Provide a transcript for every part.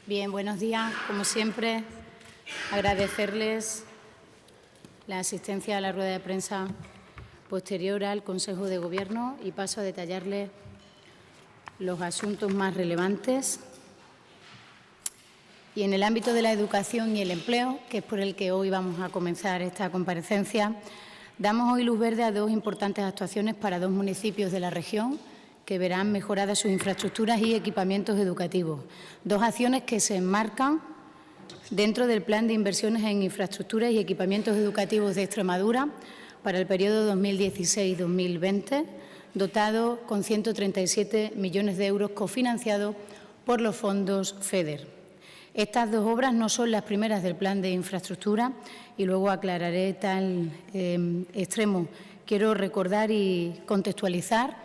Bien, buenos días. Como siempre, agradecerles la asistencia a la rueda de prensa posterior al Consejo de Gobierno y paso a detallarles los asuntos más relevantes. Y en el ámbito de la educación y el empleo, que es por el que hoy vamos a comenzar esta comparecencia, damos hoy luz verde a dos importantes actuaciones para dos municipios de la región que verán mejoradas sus infraestructuras y equipamientos educativos. Dos acciones que se enmarcan dentro del Plan de Inversiones en Infraestructuras y Equipamientos Educativos de Extremadura para el periodo 2016-2020, dotado con 137 millones de euros cofinanciados por los fondos FEDER. Estas dos obras no son las primeras del Plan de Infraestructura y luego aclararé tal extremo. Quiero recordar y contextualizar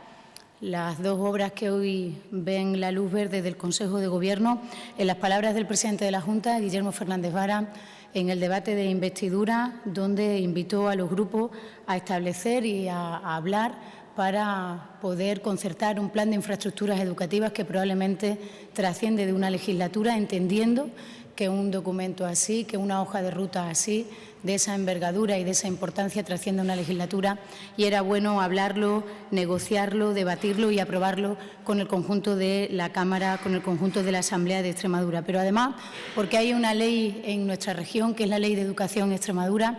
las dos obras que hoy ven la luz verde del Consejo de Gobierno en las palabras del presidente de la Junta, Guillermo Fernández Vara, en el debate de investidura, donde invitó a los grupos a establecer y a hablar para poder concertar un plan de infraestructuras educativas que probablemente trasciende de una legislatura, entendiendo que un documento así, que una hoja de ruta así, de esa envergadura y de esa importancia trasciende una legislatura y era bueno hablarlo, negociarlo, debatirlo y aprobarlo con el conjunto de la Cámara, con el conjunto de la Asamblea de Extremadura. Pero además, porque hay una ley en nuestra región, que es la Ley de Educación en Extremadura,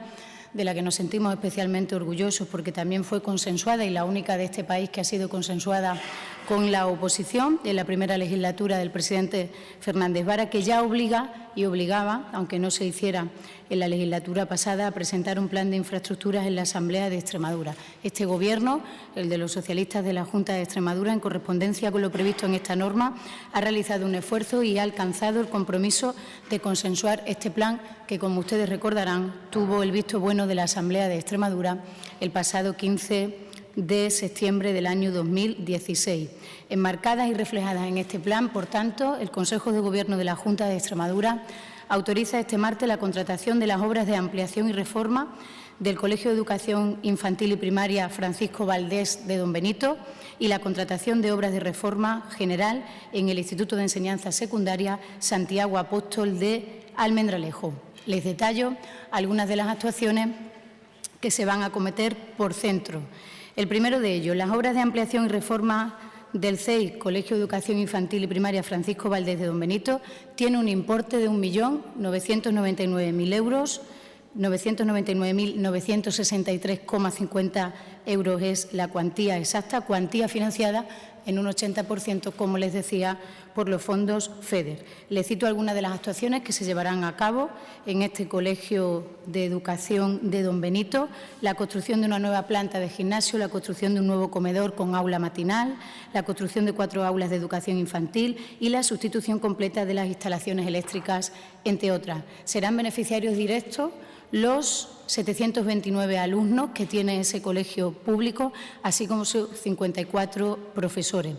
de la que nos sentimos especialmente orgullosos porque también fue consensuada y la única de este país que ha sido consensuada con la oposición en la primera legislatura del presidente Fernández Vara, que ya obliga y obligaba, aunque no se hiciera en la legislatura pasada, a presentar un plan de infraestructuras en la Asamblea de Extremadura. Este Gobierno, el de los socialistas de la Junta de Extremadura, en correspondencia con lo previsto en esta norma, ha realizado un esfuerzo y ha alcanzado el compromiso de consensuar este plan que, como ustedes recordarán, tuvo el visto bueno de la Asamblea de Extremadura el pasado 15 de septiembre del año 2016. Enmarcadas y reflejadas en este plan, por tanto, el Consejo de Gobierno de la Junta de Extremadura autoriza este martes la contratación de las obras de ampliación y reforma del Colegio de Educación Infantil y Primaria Francisco Valdés de Don Benito y la contratación de obras de reforma general en el Instituto de Enseñanza Secundaria Santiago Apóstol de Almendralejo. Les detallo algunas de las actuaciones que se van a acometer por centro. El primero de ellos, las obras de ampliación y reforma del CEI, Colegio de Educación Infantil y Primaria Francisco Valdés de Don Benito, tiene un importe de 1.999.000 euros, 999.963,50 euros es la cuantía exacta, cuantía financiada en un 80%, como les decía, por los fondos FEDER. Les cito algunas de las actuaciones que se llevarán a cabo en este Colegio de Educación de Don Benito: la construcción de una nueva planta de gimnasio, la construcción de un nuevo comedor con aula matinal, la construcción de 4 aulas de educación infantil y la sustitución completa de las instalaciones eléctricas, entre otras. Serán beneficiarios directos los 729 alumnos que tiene ese colegio público, así como sus 54 profesores.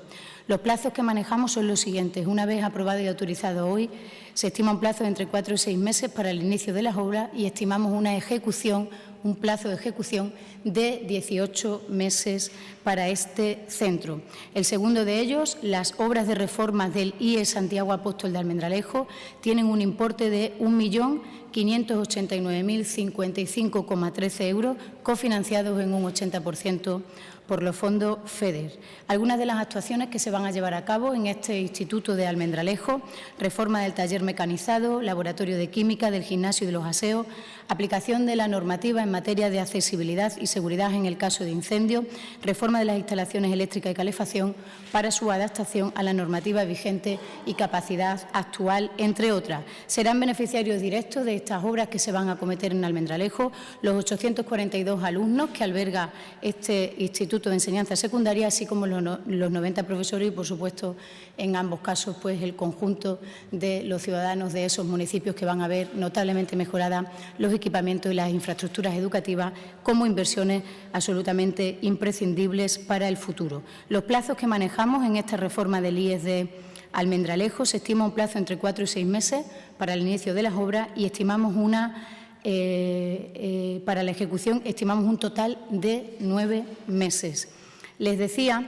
Los plazos que manejamos son los siguientes. Una vez aprobado y autorizado hoy, se estima un plazo de entre 4 y 6 meses para el inicio de las obras y estimamos un plazo de ejecución de 18 meses para este centro. El segundo de ellos, las obras de reforma del IE Santiago Apóstol de Almendralejo, tienen un importe de 1.589.055,13 euros, cofinanciados en un 80% por los fondos FEDER. Algunas de las actuaciones que se van a llevar a cabo en este Instituto de Almendralejo: reforma del taller mecanizado, laboratorio de química, del gimnasio y de los aseos, aplicación de la normativa en materia de accesibilidad y seguridad en el caso de incendio, reforma de las instalaciones eléctricas y calefacción para su adaptación a la normativa vigente y capacidad actual, entre otras. Serán beneficiarios directos de estas obras que se van a acometer en Almendralejo los 842 alumnos que alberga este Instituto de Enseñanza Secundaria, así como los 90 profesores y, por supuesto, en ambos casos, pues el conjunto de los ciudadanos de esos municipios que van a ver notablemente mejoradas los equipamientos y las infraestructuras educativas como inversiones absolutamente imprescindibles para el futuro. Los plazos que manejamos en esta reforma del IES de Almendralejo: se estima un plazo entre 4 y 6 meses para el inicio de las obras y estimamos para la ejecución estimamos un total de 9 meses. Les decía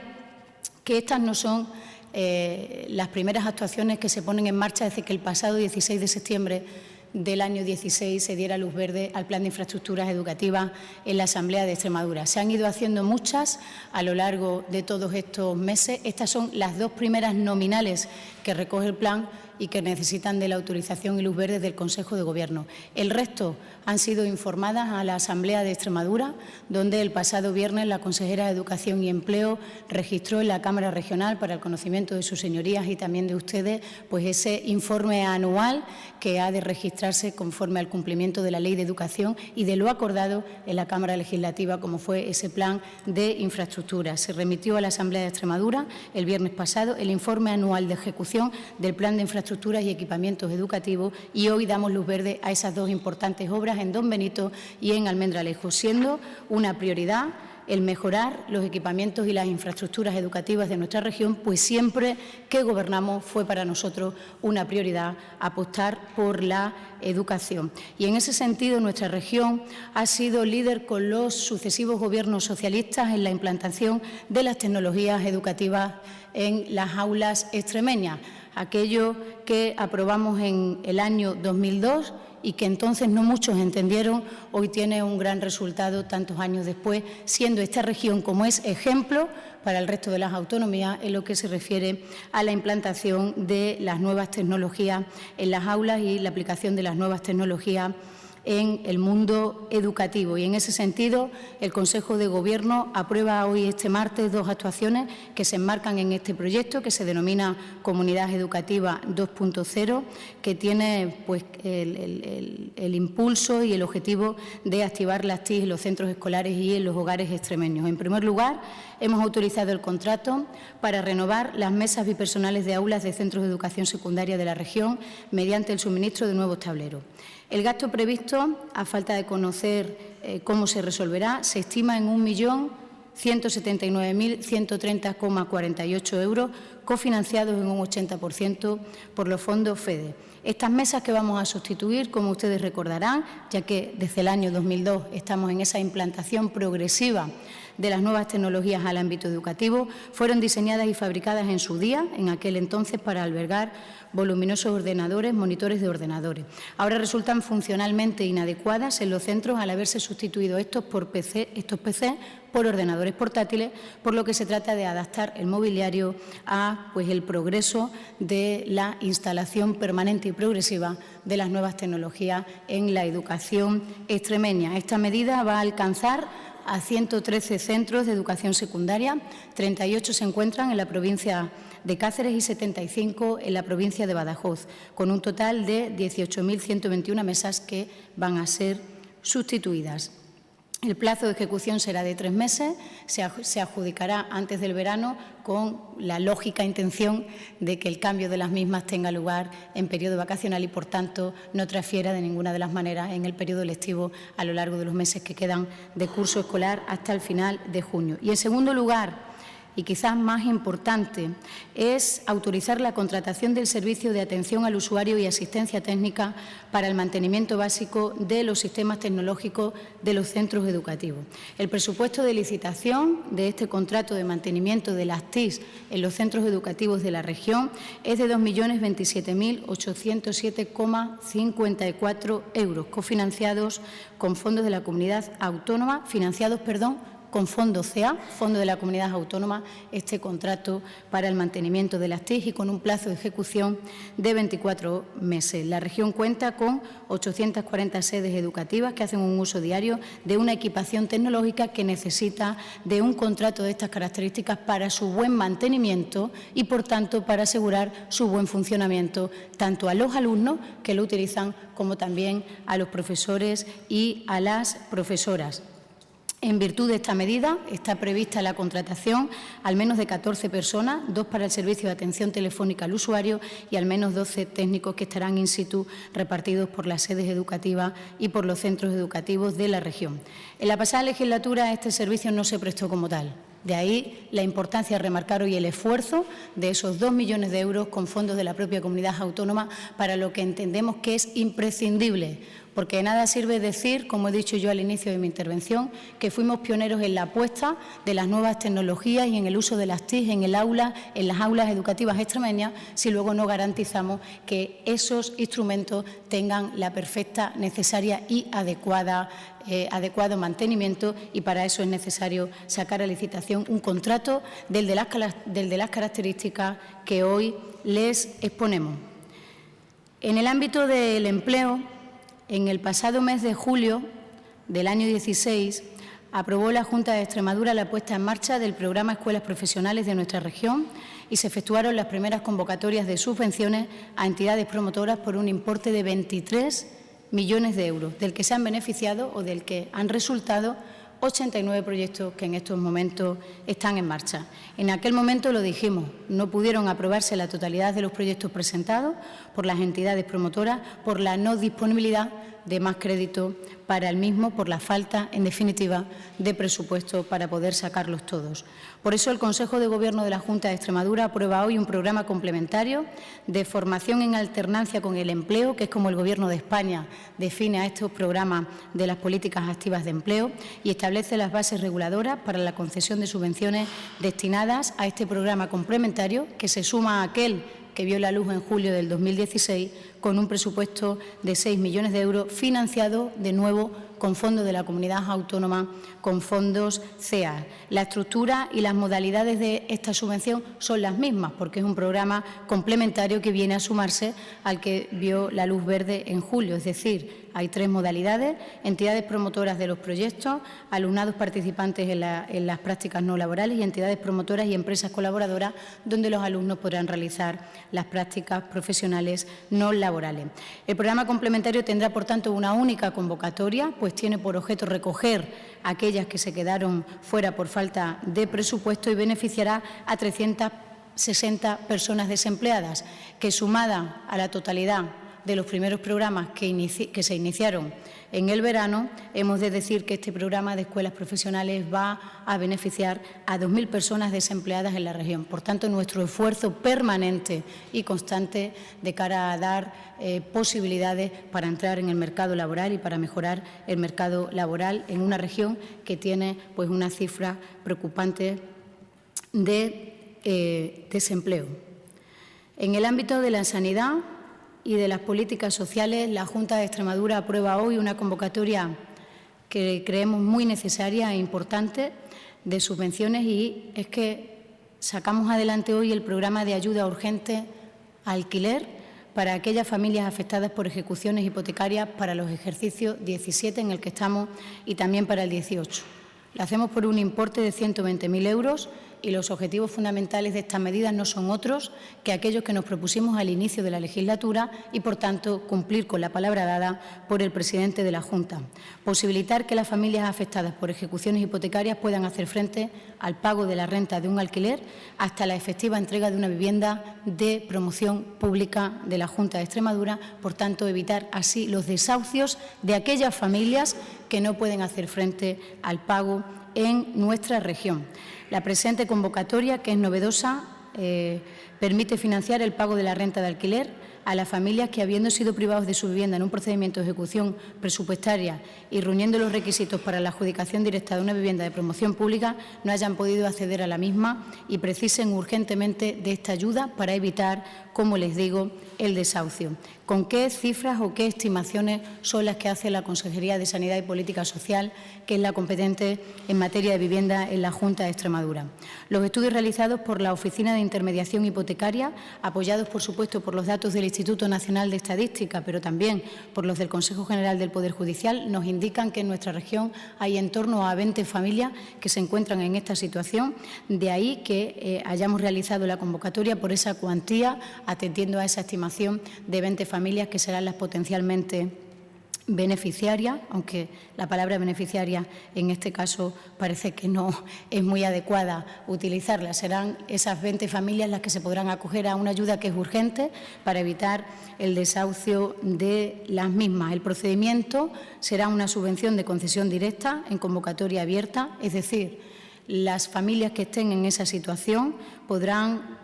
que estas no son las primeras actuaciones que se ponen en marcha desde que el pasado 16 de septiembre del año 16 se diera luz verde al Plan de Infraestructuras Educativas en la Asamblea de Extremadura. Se han ido haciendo muchas a lo largo de todos estos meses. Estas son las dos primeras nominales que recoge el plan y que necesitan de la autorización y luz verde del Consejo de Gobierno. El resto han sido informadas a la Asamblea de Extremadura, donde el pasado viernes la consejera de Educación y Empleo registró en la Cámara Regional, para el conocimiento de sus señorías y también de ustedes, pues ese informe anual que ha de registrarse conforme al cumplimiento de la Ley de Educación y de lo acordado en la Cámara Legislativa, como fue ese plan de infraestructuras. Se remitió a la Asamblea de Extremadura el viernes pasado el informe anual de ejecución del Plan de Infraestructuras y Equipamientos Educativos, y hoy damos luz verde a esas dos importantes obras en Don Benito y en Almendralejo, siendo una prioridad el mejorar los equipamientos y las infraestructuras educativas de nuestra región, pues siempre que gobernamos fue para nosotros una prioridad apostar por la educación. Y en ese sentido nuestra región ha sido líder con los sucesivos gobiernos socialistas en la implantación de las tecnologías educativas en las aulas extremeñas, aquello que aprobamos en el año 2002 y que entonces no muchos entendieron, hoy tiene un gran resultado tantos años después, siendo esta región como es ejemplo para el resto de las autonomías en lo que se refiere a la implantación de las nuevas tecnologías en las aulas y la aplicación de las nuevas tecnologías en el mundo educativo. Y en ese sentido, el Consejo de Gobierno aprueba hoy, este martes, dos actuaciones que se enmarcan en este proyecto, que se denomina Comunidad Educativa 2.0, que tiene pues, el impulso y el objetivo de activar las TIC en los centros escolares y en los hogares extremeños. En primer lugar, hemos autorizado el contrato para renovar las mesas bipersonales de aulas de centros de educación secundaria de la región mediante el suministro de nuevos tableros. El gasto previsto, a falta de conocer cómo se resolverá, se estima en 1.179.130,48 euros, cofinanciados en un 80% por los fondos FEDER. Estas mesas que vamos a sustituir, como ustedes recordarán, ya que desde el año 2002 estamos en esa implantación progresiva de las nuevas tecnologías al ámbito educativo, fueron diseñadas y fabricadas en su día, en aquel entonces, para albergar voluminosos ordenadores, monitores de ordenadores. Ahora resultan funcionalmente inadecuadas en los centros al haberse sustituido estos PC por ordenadores portátiles, por lo que se trata de adaptar el mobiliario a pues, el progreso de la instalación permanente y progresiva de las nuevas tecnologías en la educación extremeña. Esta medida va a alcanzar a 113 centros de educación secundaria, 38 se encuentran en la provincia de Cáceres y 75 en la provincia de Badajoz, con un total de 18.121 mesas que van a ser sustituidas. El plazo de ejecución será de 3 meses, se adjudicará antes del verano con la lógica intención de que el cambio de las mismas tenga lugar en periodo vacacional y, por tanto, no transfiera de ninguna de las maneras en el periodo lectivo a lo largo de los meses que quedan de curso escolar hasta el final de junio. Y, en segundo lugar, y quizás más importante, es autorizar la contratación del servicio de atención al usuario y asistencia técnica para el mantenimiento básico de los sistemas tecnológicos de los centros educativos. El presupuesto de licitación de este contrato de mantenimiento de las TIC en los centros educativos de la región es de 2.027.807,54 euros, cofinanciados con fondos de la comunidad autónoma, con Fondo CEA, Fondo de la Comunidad Autónoma, este contrato para el mantenimiento de las TIC y con un plazo de ejecución de 24 meses. La región cuenta con 840 sedes educativas que hacen un uso diario de una equipación tecnológica que necesita de un contrato de estas características para su buen mantenimiento y, por tanto, para asegurar su buen funcionamiento tanto a los alumnos que lo utilizan como también a los profesores y a las profesoras. En virtud de esta medida, está prevista la contratación al menos de 14 personas, 2 para el servicio de atención telefónica al usuario y al menos 12 técnicos que estarán in situ repartidos por las sedes educativas y por los centros educativos de la región. En la pasada legislatura este servicio no se prestó como tal. De ahí la importancia de remarcar hoy el esfuerzo de esos 2 millones de euros con fondos de la propia comunidad autónoma para lo que entendemos que es imprescindible porque de nada sirve decir, como he dicho yo al inicio de mi intervención, que fuimos pioneros en la apuesta de las nuevas tecnologías y en el uso de las TIC en las aulas educativas extremeñas, si luego no garantizamos que esos instrumentos tengan la perfecta, necesaria y adecuado mantenimiento, y para eso es necesario sacar a licitación un contrato del de las características que hoy les exponemos. En el ámbito del empleo, en el pasado mes de julio del año 16, aprobó la Junta de Extremadura la puesta en marcha del programa Escuelas Profesionales de nuestra región y se efectuaron las primeras convocatorias de subvenciones a entidades promotoras por un importe de 23 millones de euros, del que se han beneficiado o del que han resultado 89 proyectos que en estos momentos están en marcha. En aquel momento lo dijimos, no pudieron aprobarse la totalidad de los proyectos presentados por las entidades promotoras por la no disponibilidad de más crédito para el mismo, por la falta, en definitiva, de presupuesto para poder sacarlos todos. Por eso el Consejo de Gobierno de la Junta de Extremadura aprueba hoy un programa complementario de formación en alternancia con el empleo, que es como el Gobierno de España define a estos programas de las políticas activas de empleo, y establece las bases reguladoras para la concesión de subvenciones destinadas a este programa complementario, que se suma a aquel que vio la luz en julio del 2016, con un presupuesto de 6 millones de euros, financiado de nuevo con fondos de la Comunidad Autónoma, con fondos CEA. La estructura y las modalidades de esta subvención son las mismas, porque es un programa complementario que viene a sumarse al que vio la luz verde en julio. Es decir, hay 3 modalidades: entidades promotoras de los proyectos, alumnados participantes en las prácticas no laborales y entidades promotoras y empresas colaboradoras, donde los alumnos podrán realizar las prácticas profesionales no laborales. El programa complementario tendrá, por tanto, una única convocatoria, pues tiene por objeto recoger aquellas que se quedaron fuera por falta de presupuesto y beneficiará a 360 personas desempleadas, que, sumada a la totalidad de los primeros programas que se iniciaron en el verano, hemos de decir que este programa de escuelas profesionales va a beneficiar a 2.000 personas desempleadas en la región. Por tanto, nuestro esfuerzo permanente y constante de cara a dar posibilidades para entrar en el mercado laboral y para mejorar el mercado laboral en una región que tiene pues una cifra preocupante de desempleo. En el ámbito de la sanidad y de las políticas sociales, la Junta de Extremadura aprueba hoy una convocatoria que creemos muy necesaria e importante de subvenciones, y es que sacamos adelante hoy el programa de ayuda urgente a alquiler para aquellas familias afectadas por ejecuciones hipotecarias para los ejercicios 17 en el que estamos y también para el 18. Lo hacemos por un importe de 120.000 euros y los objetivos fundamentales de estas medidas no son otros que aquellos que nos propusimos al inicio de la legislatura y, por tanto, cumplir con la palabra dada por el presidente de la Junta. Posibilitar que las familias afectadas por ejecuciones hipotecarias puedan hacer frente al pago de la renta de un alquiler hasta la efectiva entrega de una vivienda de promoción pública de la Junta de Extremadura. Por tanto, evitar así los desahucios de aquellas familias que no pueden hacer frente al pago en nuestra región. La presente convocatoria, que es novedosa, permite financiar el pago de la renta de alquiler a las familias que, habiendo sido privados de su vivienda en un procedimiento de ejecución presupuestaria y reuniendo los requisitos para la adjudicación directa de una vivienda de promoción pública, no hayan podido acceder a la misma y precisen urgentemente de esta ayuda para evitar, como les digo, el desahucio. ¿Con qué cifras o qué estimaciones son las que hace la Consejería de Sanidad y Política Social, que es la competente en materia de vivienda en la Junta de Extremadura? Los estudios realizados por la Oficina de Intermediación Hipotecaria, apoyados, por supuesto, por los datos del Instituto Nacional de Estadística, pero también por los del Consejo General del Poder Judicial, nos indican que en nuestra región hay en torno a 20 familias que se encuentran en esta situación. De ahí que hayamos realizado la convocatoria por esa cuantía, atendiendo a esa estimación de 20 familias que serán las potencialmente beneficiarias, aunque la palabra beneficiaria en este caso parece que no es muy adecuada utilizarla. Serán esas 20 familias las que se podrán acoger a una ayuda que es urgente para evitar el desahucio de las mismas. El procedimiento será una subvención de concesión directa en convocatoria abierta, es decir, las familias que estén en esa situación podrán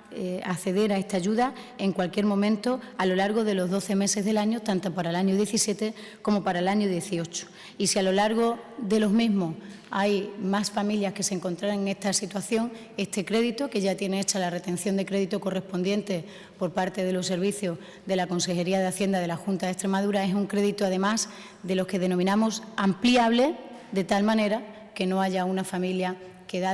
acceder a esta ayuda en cualquier momento a lo largo de los 12 meses del año, tanto para el año 17 como para el año 18. Y si a lo largo de los mismos hay más familias que se encontrarán en esta situación, este crédito, que ya tiene hecha la retención de crédito correspondiente por parte de los servicios de la Consejería de Hacienda de la Junta de Extremadura, es un crédito, además, de los que denominamos ampliable, de tal manera que no haya una familia que,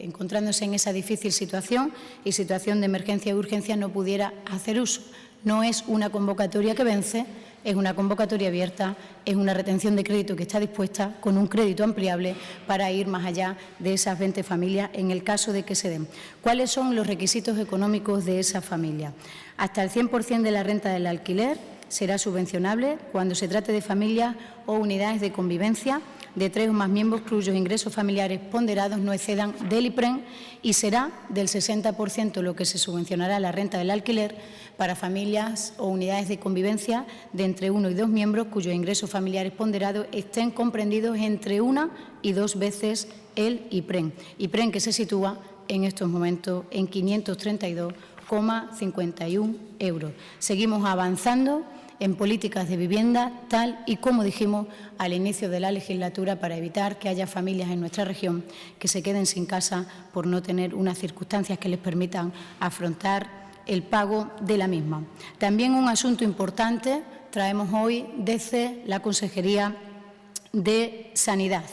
encontrándose en esa difícil situación y situación de emergencia y urgencia, no pudiera hacer uso. No es una convocatoria que vence, es una convocatoria abierta, es una retención de crédito que está dispuesta con un crédito ampliable para ir más allá de esas 20 familias en el caso de que se den. ¿Cuáles son los requisitos económicos de esa familia? Hasta el 100% de la renta del alquiler será subvencionable cuando se trate de familias o unidades de convivencia de 3 o más miembros cuyos ingresos familiares ponderados no excedan del IPREN, y será del 60% lo que se subvencionará la renta del alquiler para familias o unidades de convivencia de entre 1 y 2 miembros cuyos ingresos familiares ponderados estén comprendidos entre 1 y 2 veces el IPREN. IPREN que se sitúa en estos momentos en 532,51 euros. Seguimos avanzando en políticas de vivienda, tal y como dijimos al inicio de la legislatura, para evitar que haya familias en nuestra región que se queden sin casa por no tener unas circunstancias que les permitan afrontar el pago de la misma. También un asunto importante traemos hoy desde la Consejería de Sanidad.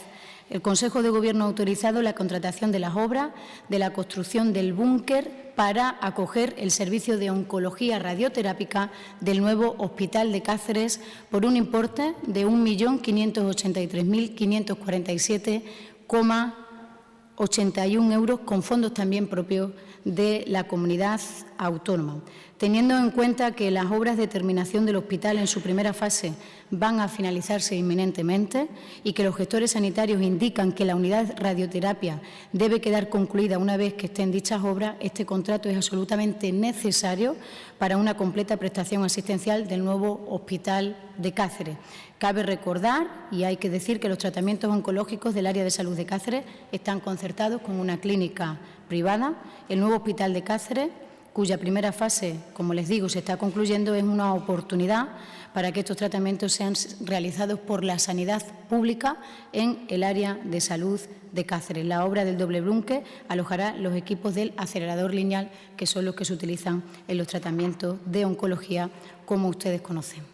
El Consejo de Gobierno ha autorizado la contratación de las obras de la construcción del búnker para acoger el servicio de oncología radioterápica del nuevo Hospital de Cáceres por un importe de 1.583.547,81 euros, con fondos también propios de la comunidad autónoma. Teniendo en cuenta que las obras de terminación del hospital en su primera fase van a finalizarse inminentemente y que los gestores sanitarios indican que la unidad de radioterapia debe quedar concluida una vez que estén dichas obras, este contrato es absolutamente necesario para una completa prestación asistencial del nuevo Hospital de Cáceres. Cabe recordar, y hay que decir, que los tratamientos oncológicos del área de salud de Cáceres están concertados con una clínica privada. El nuevo Hospital de Cáceres, cuya primera fase, como les digo, se está concluyendo, es una oportunidad para que estos tratamientos sean realizados por la sanidad pública en el área de salud de Cáceres. La obra del doble búnker alojará los equipos del acelerador lineal, que son los que se utilizan en los tratamientos de oncología, como ustedes conocen.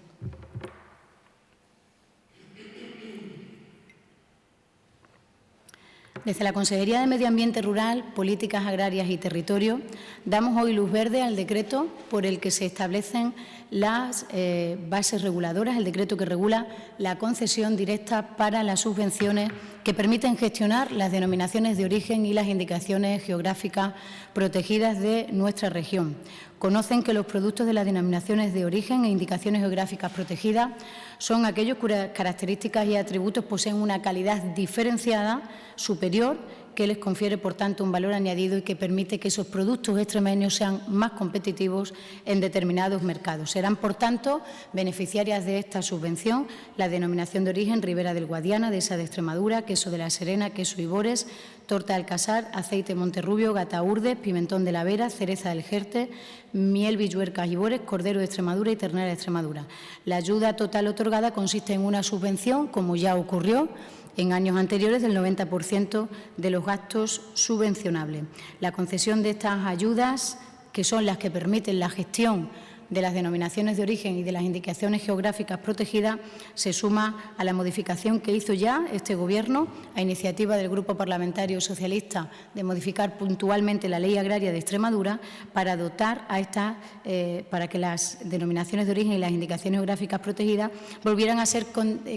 Desde la Consejería de Medio Ambiente Rural, Políticas Agrarias y Territorio, damos hoy luz verde al decreto por el que se establecen las bases reguladoras, el decreto que regula la concesión directa para las subvenciones que permiten gestionar las denominaciones de origen y las indicaciones geográficas protegidas de nuestra región. Conocen que los productos de las denominaciones de origen e indicaciones geográficas protegidas son aquellos cuyas características y atributos poseen una calidad diferenciada superior, que les confiere, por tanto, un valor añadido y que permite que esos productos extremeños sean más competitivos en determinados mercados. Serán, por tanto, beneficiarias de esta subvención la denominación de origen Ribera del Guadiana, Dehesa de Extremadura, Queso de la Serena, Queso Ibores, Torta de Alcázar, Aceite Monterrubio, Gataurdes, Pimentón de la Vera, Cereza del Jerte, Miel Villuercas Ibores, Cordero de Extremadura y Ternera de Extremadura. La ayuda total otorgada consiste en una subvención, como ya ocurrió en años anteriores, del 90% de los gastos subvencionables. La concesión de estas ayudas, que son las que permiten la gestión de las denominaciones de origen y de las indicaciones geográficas protegidas, se suma a la modificación que hizo ya este Gobierno, a iniciativa del Grupo Parlamentario Socialista, de modificar puntualmente la Ley Agraria de Extremadura para dotar a estas, para que las denominaciones de origen y las indicaciones geográficas protegidas volvieran a ser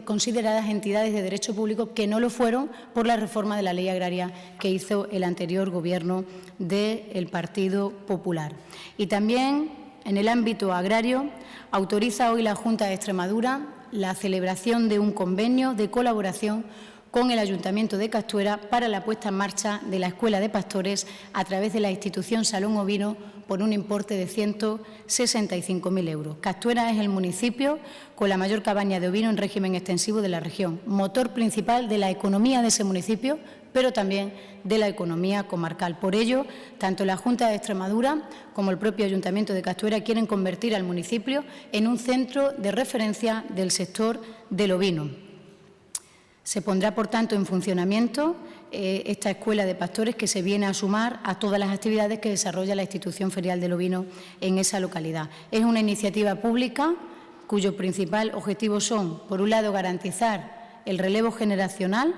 consideradas entidades de derecho público, que no lo fueron por la reforma de la Ley Agraria que hizo el anterior Gobierno del Partido Popular. Y también, en el ámbito agrario, autoriza hoy la Junta de Extremadura la celebración de un convenio de colaboración con el Ayuntamiento de Castuera para la puesta en marcha de la Escuela de Pastores a través de la institución Salón Ovino por un importe de 165.000 euros. Castuera es el municipio con la mayor cabaña de ovino en régimen extensivo de la región, motor principal de la economía de ese municipio, pero también de la economía comarcal. Por ello, tanto la Junta de Extremadura como el propio Ayuntamiento de Castuera quieren convertir al municipio en un centro de referencia del sector del ovino. Se pondrá, por tanto, en funcionamiento esta escuela de pastores que se viene a sumar a todas las actividades que desarrolla la institución ferial del ovino en esa localidad. Es una iniciativa pública cuyo principal objetivo son, por un lado, garantizar el relevo generacional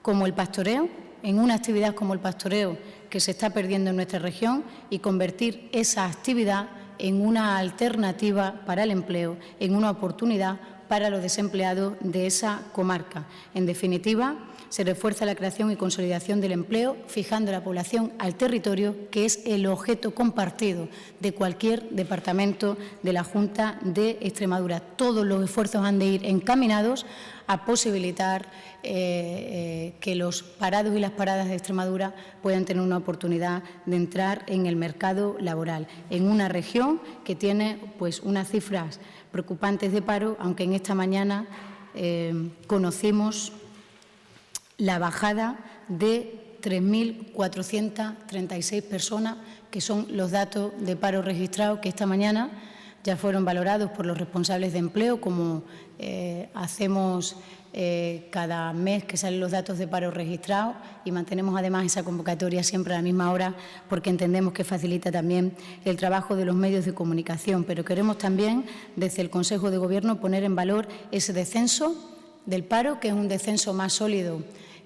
como el pastoreo, en una actividad como el pastoreo que se está perdiendo en nuestra región, y convertir esa actividad en una alternativa para el empleo, en una oportunidad para los desempleados de esa comarca. En definitiva, se refuerza la creación y consolidación del empleo, fijando la población al territorio, que es el objeto compartido de cualquier departamento de la Junta de Extremadura. Todos los esfuerzos han de ir encaminados a posibilitar que los parados y las paradas de Extremadura puedan tener una oportunidad de entrar en el mercado laboral, en una región que tiene pues unas cifras preocupantes de paro, aunque en esta mañana conocimos la bajada de 3.436 personas, que son los datos de paro registrados que esta mañana ya fueron valorados por los responsables de empleo, como hacemos cada mes que salen los datos de paro registrados, y mantenemos además esa convocatoria siempre a la misma hora porque entendemos que facilita también el trabajo de los medios de comunicación. Pero queremos también, desde el Consejo de Gobierno, poner en valor ese descenso del paro, que es un descenso más sólido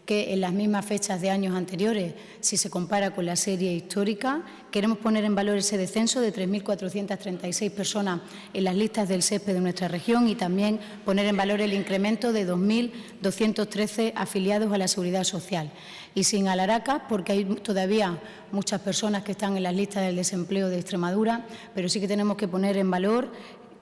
que en las mismas fechas de años anteriores, si se compara con la serie histórica. Queremos poner en valor ese descenso de 3.436 personas en las listas del SESPE de nuestra región, y también poner en valor el incremento de 2.213 afiliados a la Seguridad Social. Y sin alaracas, porque hay todavía muchas personas que están en las listas del desempleo de Extremadura, pero sí que tenemos que poner en valor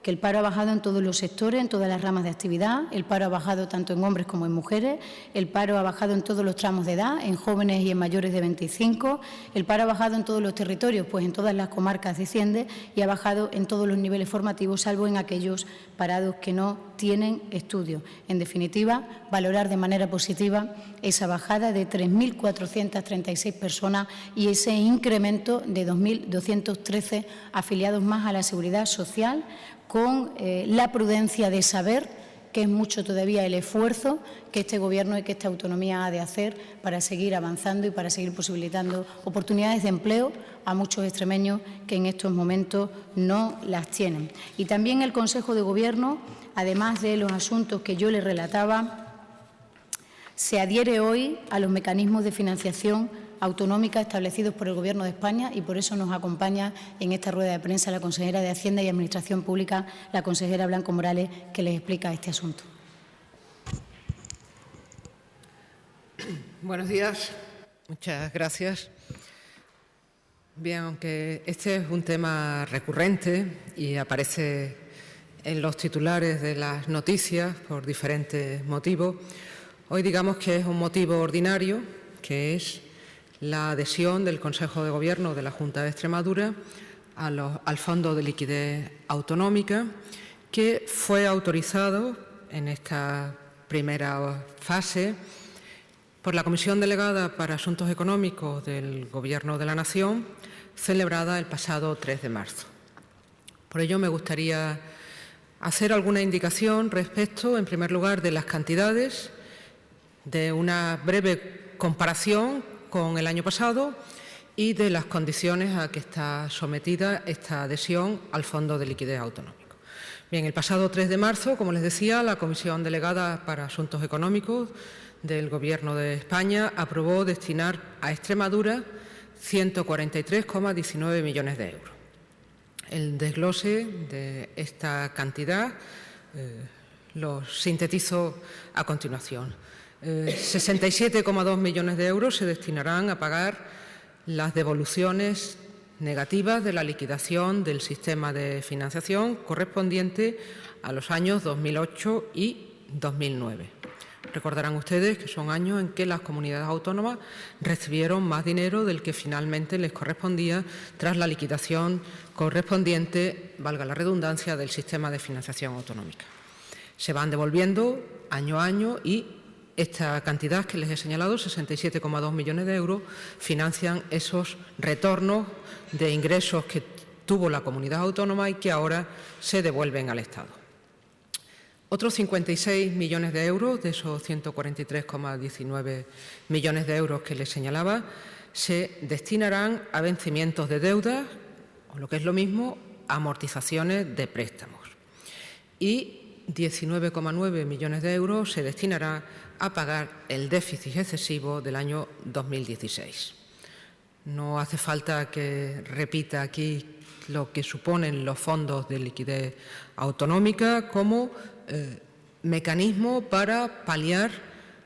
que el paro ha bajado en todos los sectores, en todas las ramas de actividad. El paro ha bajado tanto en hombres como en mujeres. El paro ha bajado en todos los tramos de edad, en jóvenes y en mayores de 25. El paro ha bajado en todos los territorios, pues en todas las comarcas desciende, y ha bajado en todos los niveles formativos, salvo en aquellos parados que no tienen estudio. En definitiva, valorar de manera positiva esa bajada de 3.436 personas y ese incremento de 2.213 afiliados más a la Seguridad Social, con la prudencia de saber que es mucho todavía el esfuerzo que este Gobierno y que esta autonomía ha de hacer para seguir avanzando y para seguir posibilitando oportunidades de empleo a muchos extremeños que en estos momentos no las tienen. Y también el Consejo de Gobierno, además de los asuntos que yo le relataba, se adhiere hoy a los mecanismos de financiación autonómica establecidos por el Gobierno de España, y por eso nos acompaña en esta rueda de prensa la consejera de Hacienda y Administración Pública, la consejera Blanco Morales, que les explica este asunto. Buenos días. Muchas gracias. Bien, aunque este es un tema recurrente y aparece en los titulares de las noticias por diferentes motivos, hoy digamos que es un motivo ordinario, que es la adhesión del Consejo de Gobierno de la Junta de Extremadura al Fondo de Liquidez Autonómica, que fue autorizado en esta primera fase por la Comisión Delegada para Asuntos Económicos del Gobierno de la Nación, celebrada el pasado 3 de marzo. Por ello, me gustaría hacer alguna indicación respecto, en primer lugar, de las cantidades, de una breve comparación con el año pasado y de las condiciones a que está sometida esta adhesión al Fondo de Liquidez Autonómico. Bien, el pasado 3 de marzo, como les decía, la Comisión Delegada para Asuntos Económicos del Gobierno de España aprobó destinar a Extremadura 143,19 millones de euros. El desglose de esta cantidad lo sintetizo a continuación. 67,2 millones de euros se destinarán a pagar las devoluciones negativas de la liquidación del sistema de financiación correspondiente a los años 2008 y 2009. recordarán ustedes que son años en que las comunidades autónomas recibieron más dinero del que finalmente les correspondía tras la liquidación correspondiente, valga la redundancia, del sistema de financiación autonómica. Se van devolviendo año a año y esta cantidad que les he señalado, 67,2 millones de euros, financian esos retornos de ingresos que tuvo la comunidad autónoma y que ahora se devuelven al Estado. Otros 56 millones de euros, de esos 143,19 millones de euros que les señalaba, se destinarán a vencimientos de deuda, o lo que es lo mismo, amortizaciones de préstamos. Y 19,9 millones de euros se destinará a pagar el déficit excesivo del año 2016. No hace falta que repita aquí lo que suponen los fondos de liquidez autonómica como mecanismo para paliar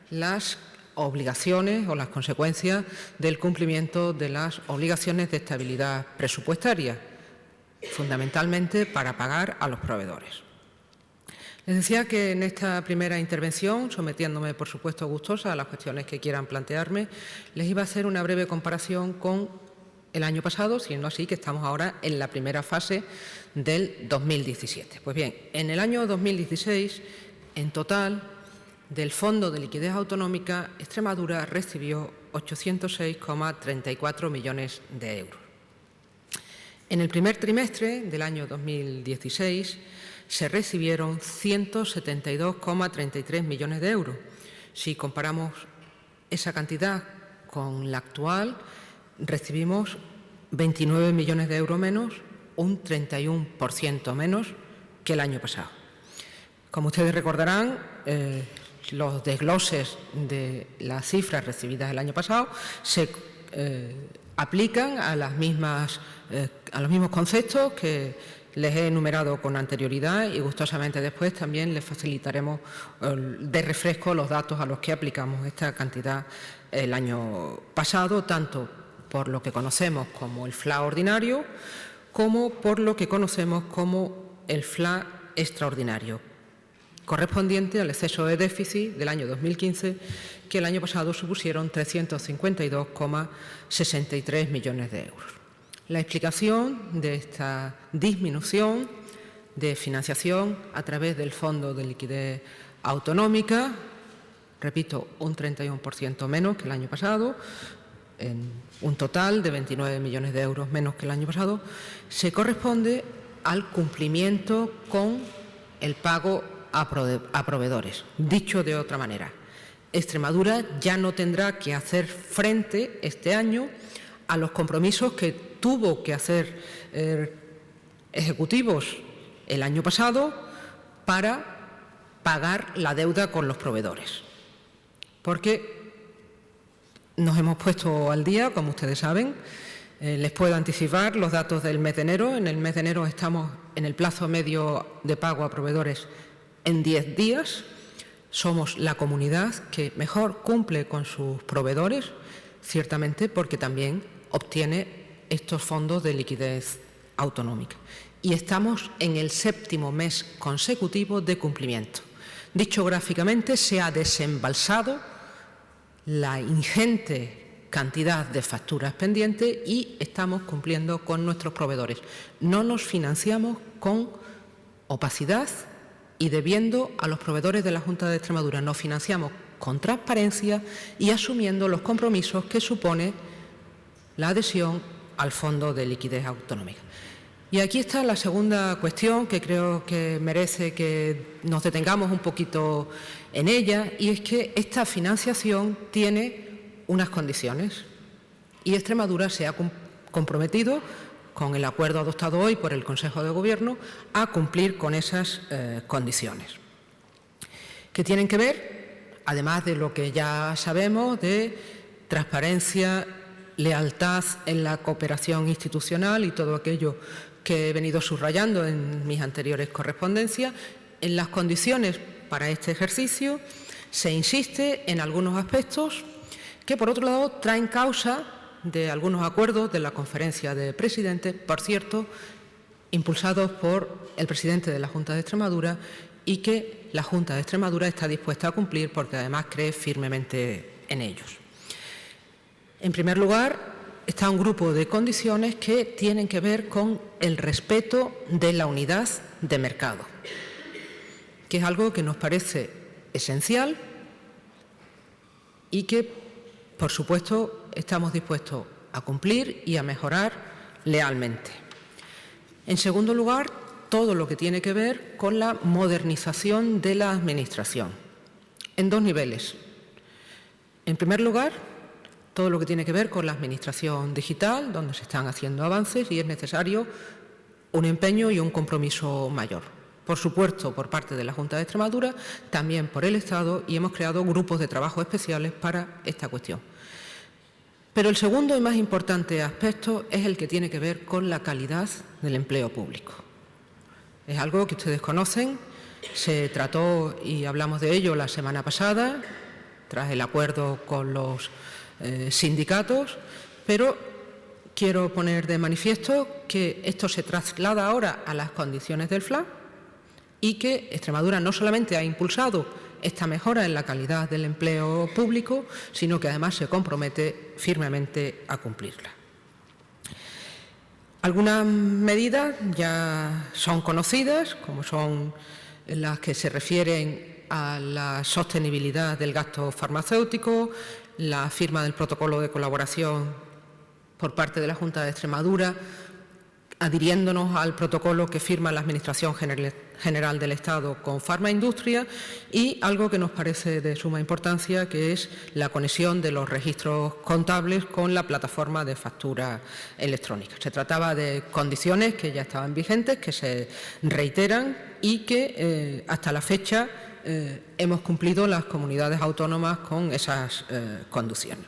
las obligaciones o las consecuencias del cumplimiento de las obligaciones de estabilidad presupuestaria, fundamentalmente para pagar a los proveedores. Les decía que en esta primera intervención, sometiéndome, por supuesto, gustosa a las cuestiones que quieran plantearme, les iba a hacer una breve comparación con el año pasado, siendo así que estamos ahora en la primera fase del 2017. Pues bien, en el año 2016, en total, del Fondo de Liquidez Autonómica, Extremadura recibió 806,34 millones de euros. En el primer trimestre del año 2016 se recibieron 172,33 millones de euros. Si comparamos esa cantidad con la actual, recibimos 29 millones de euros menos, un 31% menos que el año pasado. Como ustedes recordarán, los desgloses de las cifras recibidas el año pasado se aplican a los mismos conceptos que les he enumerado con anterioridad y gustosamente después también les facilitaremos de refresco los datos a los que aplicamos esta cantidad el año pasado, tanto por lo que conocemos como el FLA ordinario como por lo que conocemos como el FLA extraordinario, correspondiente al exceso de déficit del año 2015, que el año pasado supusieron 352,63 millones de euros. La explicación de esta disminución de financiación a través del Fondo de Liquidez Autonómica, repito, un 31% menos que el año pasado, en un total de 29 millones de euros menos que el año pasado, se corresponde al cumplimiento con el pago a proveedores. Dicho de otra manera, Extremadura ya no tendrá que hacer frente este año a los compromisos que tuvo que hacer ejecutivos el año pasado para pagar la deuda con los proveedores. Porque nos hemos puesto al día, como ustedes saben, les puedo anticipar los datos del mes de enero. En el mes de enero estamos en el plazo medio de pago a proveedores en 10 días. Somos la comunidad que mejor cumple con sus proveedores, ciertamente porque también obtiene estos fondos de liquidez autonómica. Y estamos en el 7º mes consecutivo de cumplimiento. Dicho gráficamente, se ha desembalsado la ingente cantidad de facturas pendientes y estamos cumpliendo con nuestros proveedores. No nos financiamos con opacidad y debiendo a los proveedores de la Junta de Extremadura. Nos financiamos con transparencia y asumiendo los compromisos que supone la adhesión al Fondo de Liquidez Autonómica. Y aquí está la segunda cuestión que creo que merece que nos detengamos un poquito en ella, y es que esta financiación tiene unas condiciones y Extremadura se ha comprometido con el acuerdo adoptado hoy por el Consejo de Gobierno a cumplir con esas condiciones, que tienen que ver, además de lo que ya sabemos, de transparencia, lealtad en la cooperación institucional y todo aquello que he venido subrayando en mis anteriores correspondencias. En las condiciones para este ejercicio se insiste en algunos aspectos que, por otro lado, traen causa de algunos acuerdos de la Conferencia de Presidentes, por cierto, impulsados por el presidente de la Junta de Extremadura y que la Junta de Extremadura está dispuesta a cumplir porque además cree firmemente en ellos. En primer lugar, está un grupo de condiciones que tienen que ver con el respeto de la unidad de mercado, que es algo que nos parece esencial y que, por supuesto, estamos dispuestos a cumplir y a mejorar lealmente. En segundo lugar, todo lo que tiene que ver con la modernización de la Administración, en dos niveles. En primer lugar, todo lo que tiene que ver con la Administración digital, donde se están haciendo avances y es necesario un empeño y un compromiso mayor. Por supuesto, por parte de la Junta de Extremadura, también por el Estado, y hemos creado grupos de trabajo especiales para esta cuestión. Pero el segundo y más importante aspecto es el que tiene que ver con la calidad del empleo público. Es algo que ustedes conocen, se trató y hablamos de ello la semana pasada, tras el acuerdo con los sindicatos, pero quiero poner de manifiesto que esto se traslada ahora a las condiciones del FLA y que Extremadura no solamente ha impulsado esta mejora en la calidad del empleo público, sino que además se compromete firmemente a cumplirla. Algunas medidas ya son conocidas, como son las que se refieren a la sostenibilidad del gasto farmacéutico, la firma del protocolo de colaboración por parte de la Junta de Extremadura, adhiriéndonos al protocolo que firma la Administración General del Estado con Farmaindustria, y algo que nos parece de suma importancia, que es la conexión de los registros contables con la plataforma de factura electrónica. Se trataba de condiciones que ya estaban vigentes, que se reiteran y que hasta la fecha hemos cumplido las comunidades autónomas con esas condiciones.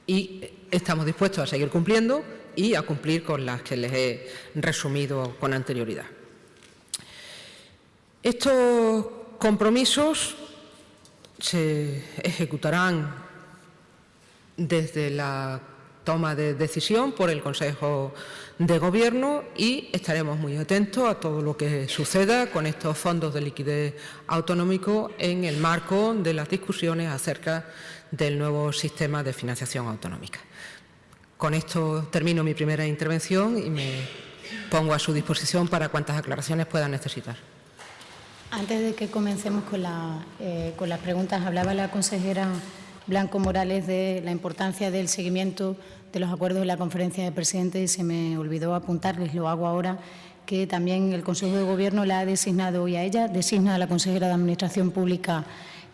Y estamos dispuestos a seguir cumpliendo y a cumplir con las que les he resumido con anterioridad. Estos compromisos se ejecutarán desde la toma de decisión por el Consejo de Gobierno y estaremos muy atentos a todo lo que suceda con estos fondos de liquidez autonómico en el marco de las discusiones acerca del nuevo sistema de financiación autonómica. Con esto termino mi primera intervención y me pongo a su disposición para cuantas aclaraciones puedan necesitar. Antes de que comencemos con las preguntas, hablaba la consejera Blanco Morales de la importancia del seguimiento de los acuerdos de la Conferencia de Presidentes y se me olvidó apuntarles, lo hago ahora, que también el Consejo de Gobierno la ha designado hoy a ella, designa a la consejera de Administración Pública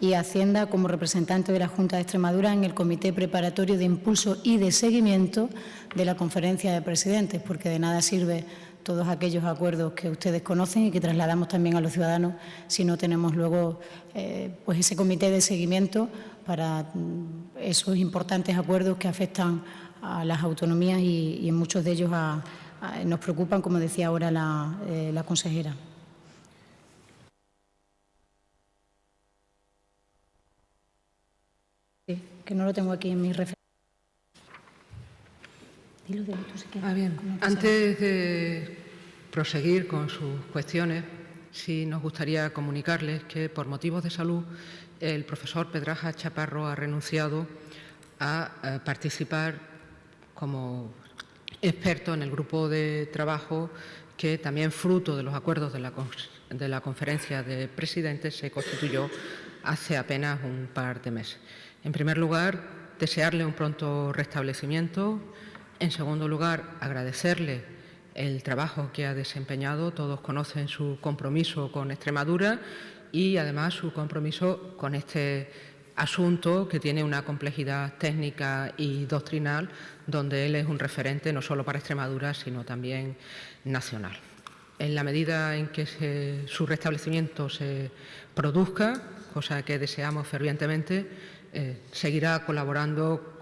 y Hacienda como representante de la Junta de Extremadura en el Comité Preparatorio de Impulso y de Seguimiento de la Conferencia de Presidentes, porque de nada sirve todos aquellos acuerdos que ustedes conocen y que trasladamos también a los ciudadanos si no tenemos luego pues ese comité de seguimiento para esos importantes acuerdos que afectan a las autonomías y en muchos de ellos nos preocupan, como decía ahora la consejera. Sí, que no lo tengo aquí en mi referencia. Bien. Antes de proseguir con sus cuestiones, sí nos gustaría comunicarles que por motivos de salud el profesor Pedraja Chaparro ha renunciado a participar como experto en el grupo de trabajo que también fruto de los acuerdos de la Conferencia de Presidentes se constituyó hace apenas un par de meses. En primer lugar, desearle un pronto restablecimiento. En segundo lugar, agradecerle el trabajo que ha desempeñado. Todos conocen su compromiso con Extremadura y, además, su compromiso con este asunto que tiene una complejidad técnica y doctrinal, donde él es un referente no solo para Extremadura, sino también nacional. En la medida en que su restablecimiento se produzca, cosa que deseamos fervientemente, seguirá colaborando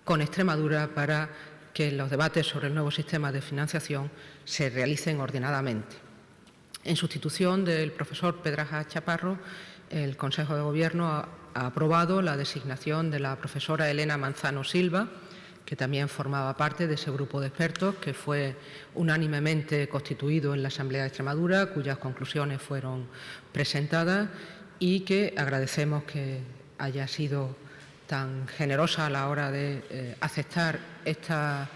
con Extremadura para que los debates sobre el nuevo sistema de financiación se realicen ordenadamente. En sustitución del profesor Pedraja Chaparro, el Consejo de Gobierno ha aprobado la designación de la profesora Elena Manzano Silva que también formaba parte de ese grupo de expertos que fue unánimemente constituido en la Asamblea de Extremadura, cuyas conclusiones fueron presentadas y que agradecemos que haya sido tan generosa a la hora de aceptar esta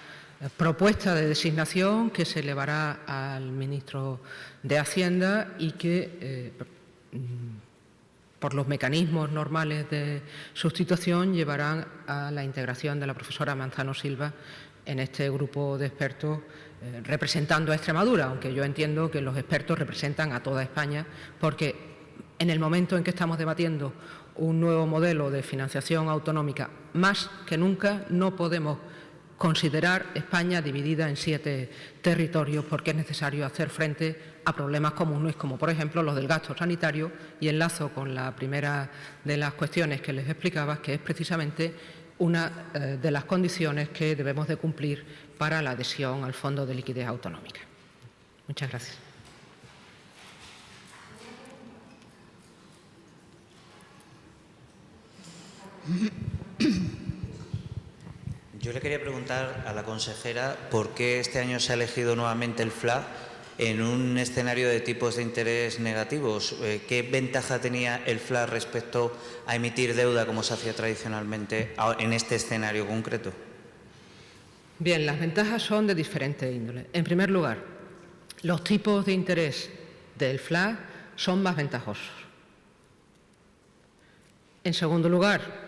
propuesta de designación que se elevará al ministro de Hacienda y que por los mecanismos normales de sustitución llevarán a la integración de la profesora Manzano Silva en este grupo de expertos representando a Extremadura, aunque yo entiendo que los expertos representan a toda España, porque en el momento en que estamos debatiendo un nuevo modelo de financiación autonómica, más que nunca no podemos considerar España dividida en 7 territorios, porque es necesario hacer frente a problemas comunes, como por ejemplo los del gasto sanitario, y enlazo con la primera de las cuestiones que les explicaba, que es precisamente una de las condiciones que debemos de cumplir para la adhesión al Fondo de Liquidez Autonómica. Muchas gracias. Yo le quería preguntar a la consejera por qué este año se ha elegido nuevamente el FLA en un escenario de tipos de interés negativos. ¿Qué ventaja tenía el FLA respecto a emitir deuda como se hacía tradicionalmente en este escenario concreto? Bien, las ventajas son de diferente índole. En primer lugar, los tipos de interés del FLA son más ventajosos. En segundo lugar,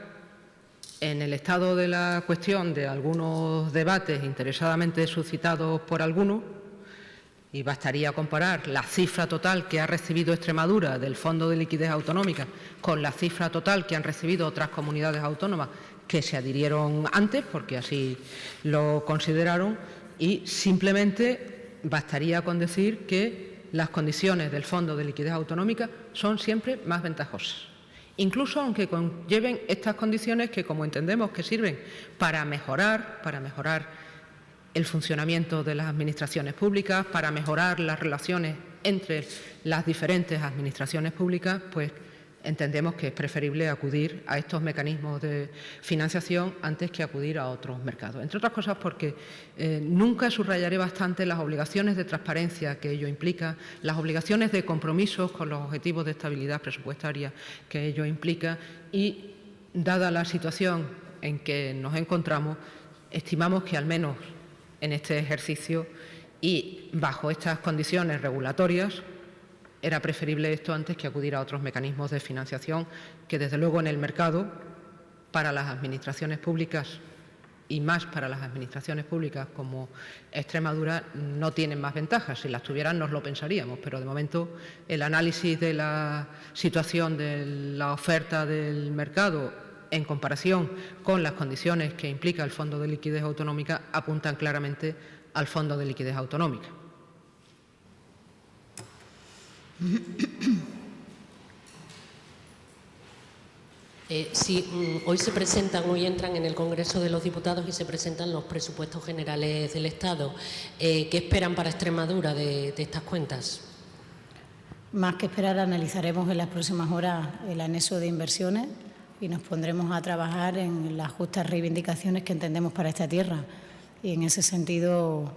en el estado de la cuestión de algunos debates interesadamente suscitados por algunos, y bastaría comparar la cifra total que ha recibido Extremadura del Fondo de Liquidez Autonómica con la cifra total que han recibido otras comunidades autónomas que se adhirieron antes, porque así lo consideraron, y simplemente bastaría con decir que las condiciones del Fondo de Liquidez Autonómica son siempre más ventajosas. Incluso aunque conlleven estas condiciones que, como entendemos que sirven para mejorar el funcionamiento de las administraciones públicas, para mejorar las relaciones entre las diferentes administraciones públicas, pues entendemos que es preferible acudir a estos mecanismos de financiación antes que acudir a otros mercados. Entre otras cosas porque nunca subrayaré bastante las obligaciones de transparencia que ello implica, las obligaciones de compromisos con los objetivos de estabilidad presupuestaria que ello implica y, dada la situación en que nos encontramos, estimamos que al menos en este ejercicio y bajo estas condiciones regulatorias era preferible esto antes que acudir a otros mecanismos de financiación que, desde luego, en el mercado, para las administraciones públicas y más para las administraciones públicas como Extremadura, no tienen más ventajas. Si las tuvieran nos lo pensaríamos, pero de momento el análisis de la situación de la oferta del mercado en comparación con las condiciones que implica el Fondo de Liquidez Autonómica apuntan claramente al Fondo de Liquidez Autonómica. Sí, hoy entran en el Congreso de los Diputados y se presentan los presupuestos generales del Estado. ¿Qué esperan para Extremadura de estas cuentas? Más que esperar, analizaremos en las próximas horas el anexo de inversiones y nos pondremos a trabajar en las justas reivindicaciones que entendemos para esta tierra. Y en ese sentido,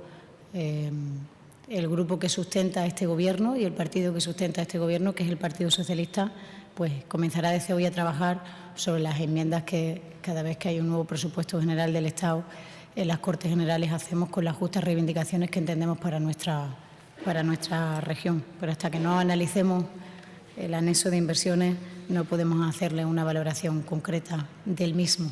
el grupo que sustenta este Gobierno y el partido que sustenta este Gobierno, que es el Partido Socialista, pues comenzará desde hoy a trabajar sobre las enmiendas que cada vez que hay un nuevo presupuesto general del Estado en las Cortes Generales hacemos con las justas reivindicaciones que entendemos para nuestra región. Pero hasta que no analicemos el anexo de inversiones no podemos hacerle una valoración concreta del mismo.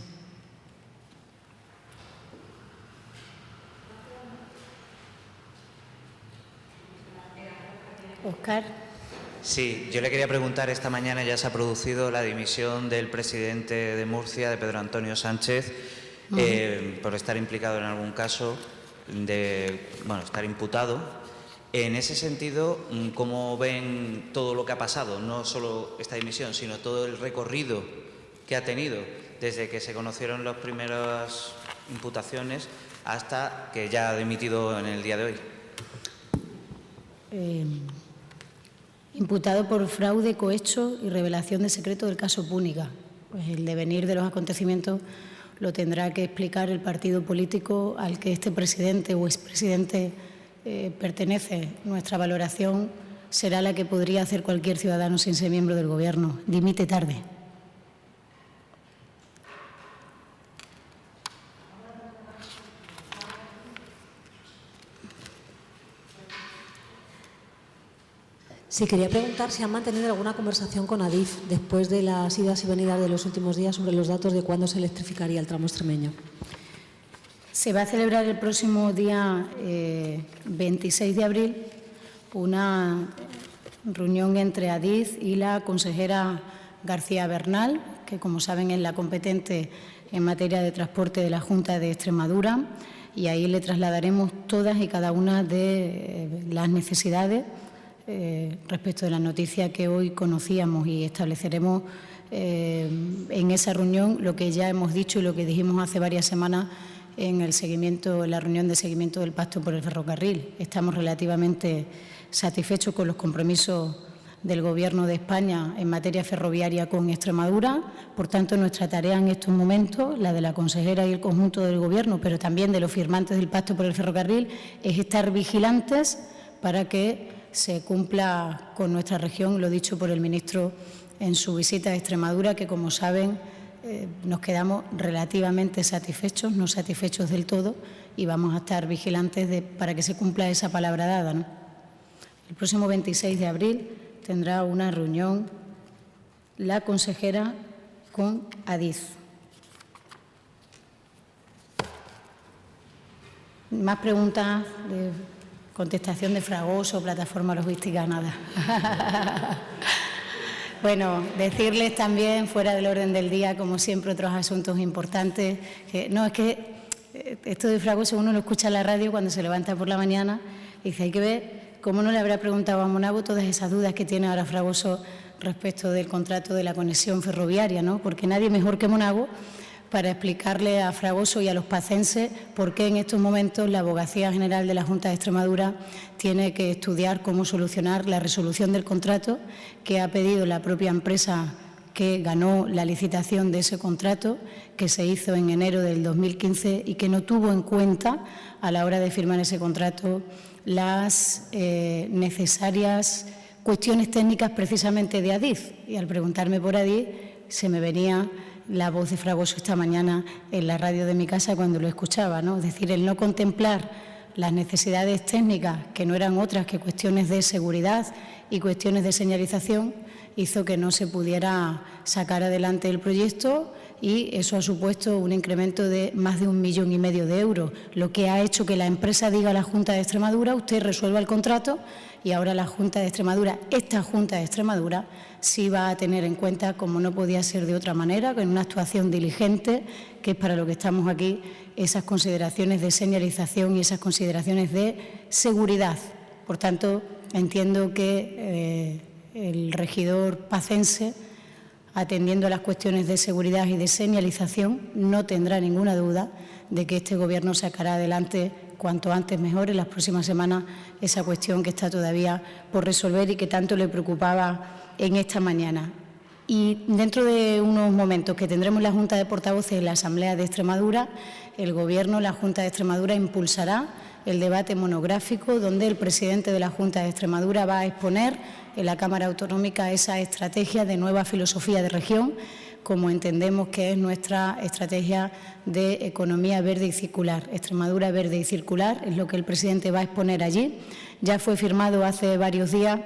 Óscar. Sí, yo le quería preguntar, esta mañana ya se ha producido la dimisión del presidente de Murcia, de Pedro Antonio Sánchez, por estar implicado en algún caso, estar imputado. En ese sentido, ¿cómo ven todo lo que ha pasado? No solo esta dimisión, sino todo el recorrido que ha tenido desde que se conocieron las primeras imputaciones hasta que ya ha dimitido en el día de hoy. Imputado por fraude, cohecho y revelación de secreto del caso Púnica. Pues el devenir de los acontecimientos lo tendrá que explicar el partido político al que este presidente o expresidente pertenece. Nuestra valoración será la que podría hacer cualquier ciudadano sin ser miembro del Gobierno. Dimite tarde. Sí, quería preguntar si han mantenido alguna conversación con Adif después de las idas y venidas de los últimos días sobre los datos de cuándo se electrificaría el tramo extremeño. Se va a celebrar el próximo día 26 de abril una reunión entre Adif y la consejera García Bernal, que, como saben, es la competente en materia de transporte de la Junta de Extremadura, y ahí le trasladaremos todas y cada una de las necesidades respecto de la noticia que hoy conocíamos, y estableceremos en esa reunión lo que ya hemos dicho y lo que dijimos hace varias semanas en la reunión de seguimiento del Pacto por el Ferrocarril. Estamos relativamente satisfechos con los compromisos del Gobierno de España en materia ferroviaria con Extremadura. Por tanto, nuestra tarea en estos momentos, la de la consejera y el conjunto del Gobierno, pero también de los firmantes del Pacto por el Ferrocarril, es estar vigilantes para que se cumpla con nuestra región, lo dicho por el ministro en su visita a Extremadura, que, como saben, nos quedamos relativamente satisfechos, no satisfechos del todo, y vamos a estar vigilantes para que se cumpla esa palabra dada, ¿no? El próximo 26 de abril tendrá una reunión la consejera con Adif. Más preguntas de contestación de Fragoso, plataforma logística, nada. Bueno, decirles también, fuera del orden del día, como siempre, otros asuntos importantes. Es que esto de Fragoso uno lo escucha en la radio cuando se levanta por la mañana y dice, hay que ver cómo no le habrá preguntado a Monago todas esas dudas que tiene ahora Fragoso respecto del contrato de la conexión ferroviaria, ¿no? Porque nadie mejor que Monago para explicarle a Fragoso y a los pacenses por qué en estos momentos la Abogacía General de la Junta de Extremadura tiene que estudiar cómo solucionar la resolución del contrato que ha pedido la propia empresa que ganó la licitación de ese contrato, que se hizo en enero del 2015 y que no tuvo en cuenta a la hora de firmar ese contrato las necesarias cuestiones técnicas precisamente de Adif. Y al preguntarme por Adif se me venía la voz de Fragoso esta mañana en la radio de mi casa cuando lo escuchaba, ¿no? Es decir, el no contemplar las necesidades técnicas, que no eran otras que cuestiones de seguridad y cuestiones de señalización, hizo que no se pudiera sacar adelante el proyecto, y eso ha supuesto un incremento de más de 1,5 millones de euros, lo que ha hecho que la empresa diga a la Junta de Extremadura, usted resuelva el contrato, y ahora la Junta de Extremadura, esta Junta de Extremadura, sí va a tener en cuenta, como no podía ser de otra manera, con una actuación diligente, que es para lo que estamos aquí, esas consideraciones de señalización y esas consideraciones de seguridad. Por tanto, entiendo que el regidor pacense, atendiendo a las cuestiones de seguridad y de señalización, no tendrá ninguna duda de que este Gobierno sacará adelante cuanto antes mejor en las próximas semanas esa cuestión que está todavía por resolver y que tanto le preocupaba en esta mañana. Y dentro de unos momentos que tendremos la Junta de Portavoces en la Asamblea de Extremadura, el Gobierno, la Junta de Extremadura, impulsará el debate monográfico donde el presidente de la Junta de Extremadura va a exponer en la Cámara Autonómica esa estrategia de nueva filosofía de región, como entendemos que es nuestra estrategia de economía verde y circular. Extremadura verde y circular es lo que el presidente va a exponer allí. Ya fue firmado hace varios días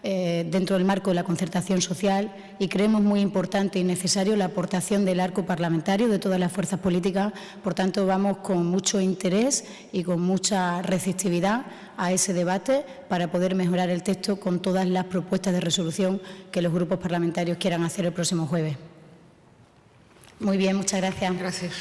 dentro del marco de la concertación social, y creemos muy importante y necesario la aportación del arco parlamentario de todas las fuerzas políticas. Por tanto, vamos con mucho interés y con mucha receptividad a ese debate para poder mejorar el texto con todas las propuestas de resolución que los grupos parlamentarios quieran hacer el próximo jueves. Muy bien, muchas gracias. Gracias.